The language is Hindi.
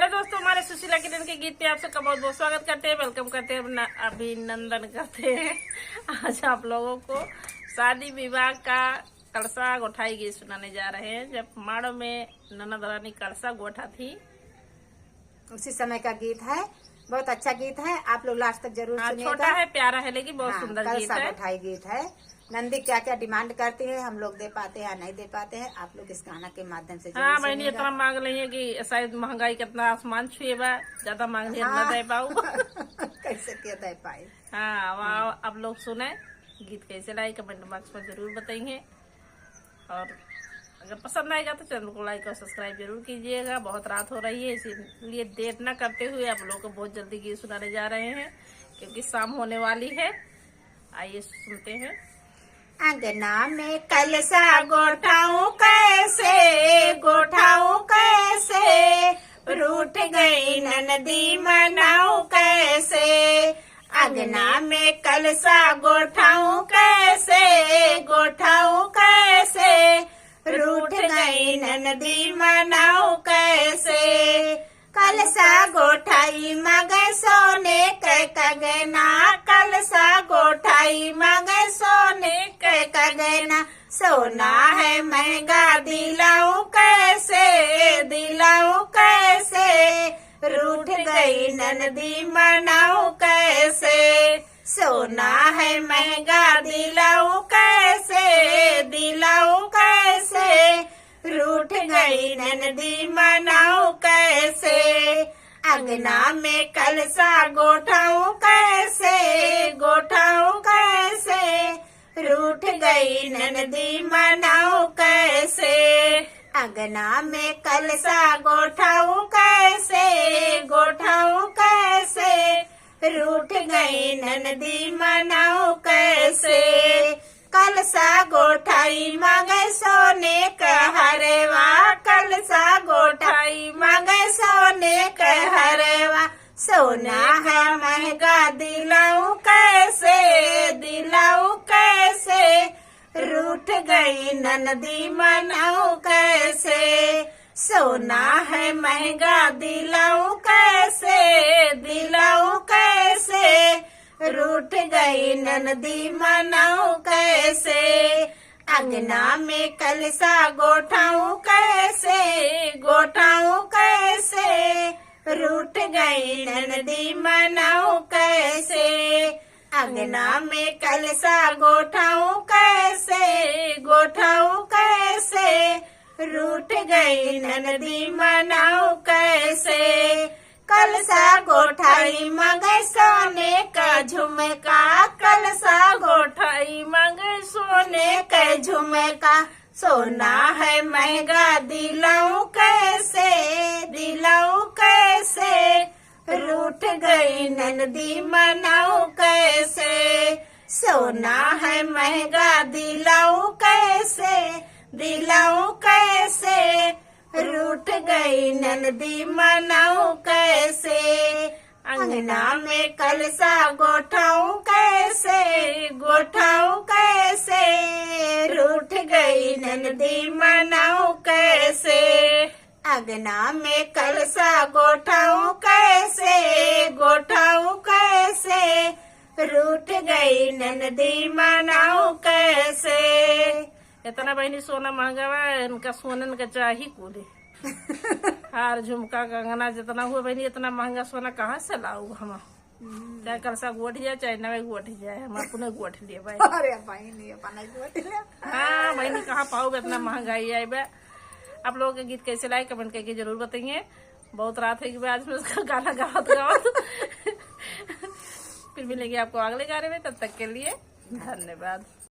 हेलो दोस्तों, हमारे सुशीला किरण के गीत पे आप सबका बहुत बहुत स्वागत करते हैं, वेलकम करते हैं, अभिनंदन करते हैं। आज आप लोगों को शादी विवाह का कलसा गोठाई गीत सुनाने जा रहे हैं। जब माड़ो में ननद रानी कलसा गोठा थी, उसी समय का गीत है। बहुत अच्छा गीत है, आप लोग लास्ट तक जरूर सुनिएगा। छोटा है, प्यारा है, लेकिन बहुत सुंदर गीत है। गोठाई गीत है। नंदी क्या क्या डिमांड करती है, हम लोग दे पाते हैं या नहीं दे पाते हैं, आप लोग इस गाना के माध्यम से हाँ बहनी, इतना मांग रही है कि शायद महंगाई कितना आसमान छुए बा, ज्यादा मांग रही है, न दे पाऊ। कैसे क्या दे पाए। हाँ, अब लोग सुने गीत कैसे लाए, कमेंट बॉक्स में जरूर बताइए। और अगर पसंद आएगा तो चैनल को लाइक और सब्सक्राइब जरूर कीजिएगा। बहुत रात हो रही है, इसीलिए देर न करते हुए आप लोगों को बहुत जल्दी गीत सुनाने जा रहे हैं, क्योंकि शाम होने वाली है। आइए सुनते हैं। अंगना में कलसा गोठाऊं कैसे, गोठाऊं कैसे, रूठ गई ननदी मनाऊं कैसे। अंगना में कलसा गोठाऊं कैसे, गोठाऊं कैसे, रूठ गई ननदी मनाऊं कैसे। कलसा गोठाई मगे सोने के कगना, कलसा गोठाई मगे सोने के कगना। सोना है महंगा दिलाऊं कैसे, दिलाऊं कैसे, रूठ गई ननदी मनाऊं कैसे। सोना है महंगा दिलाऊं कैसे, दिलाऊं कैसे, रूठ गई ननदी मनाऊं कैसे। अंगना में कलसा गोठाऊं कैसे, गोठाऊं कैसे, रूठ गई ननदी मनाऊं कैसे। अंगना में कलसा गोठाऊं कैसे, गोठाऊं कैसे, रूठ गई ननदी मनाऊं कैसे। कलसा गोठाई मगे सोने का हरेवा, कलसा गोठाई मगे सोने का हरेवा। सोना है महंगा दिलाऊं कैसे, दिलाऊं कैसे, रूठ गई ननदी मनाऊं कैसे। सोना है महंगा दिलाऊं कैसे, दिलाऊं कैसे, रूठ गई ननदी मनाऊं कैसे। अंगना में कलसा गोठाऊं कैसे, गोठाऊं कैसे, रूठ गई ननदी मनाऊं कैसे। अंगना में कलसा गोठाऊं कैसे, गोठाऊं कैसे, रूठ गई ननदी मनाऊं कैसे। कलसा गोठाई मगे सोने का झुमका, कलसा गोठाई मगे सोने का झुमका। सोना है महंगा दिलाऊं कैसे, दिलाऊं कैसे, रूठ गई ननदी मनाऊं कैसे। सोना है महंगा दिलाऊं कैसे, दिलाऊं कैसे, रूठ गई ननदी मनाऊं कैसे। अंगना में कलसा गोठाऊं कैसे, गोठाऊं कैसे, रूठ गई ननदी मनाऊं कैसे। अंगना में कलसा गोठाऊं कैसे, गोठाऊं कैसे, रूठ गई ननदी मनाऊं कैसे। इतना बहनी सोना महंगा है, इनका सोने का चाही कूदे। हार झुमका कंगना जितना हुआ बहनी, इतना महंगा सोना कहाँ से लाऊ हम। चाहे कलसा गोठ जाए, चाहे नवे गोठ जाए, हम अपने गोठ लिए भाई। अरे बहनी अपना गोठ ले। हाँ बहनी, कहाँ पाओ इतना महंगाई आई बे। आप लोगों के गीत कैसे लाए, कमेंट करके जरूर बताइए। बहुत रात है कि आज में उसका गाना गावत गावत। फिर मिलेंगे आपको अगले गाने में, तब तक के लिए धन्यवाद।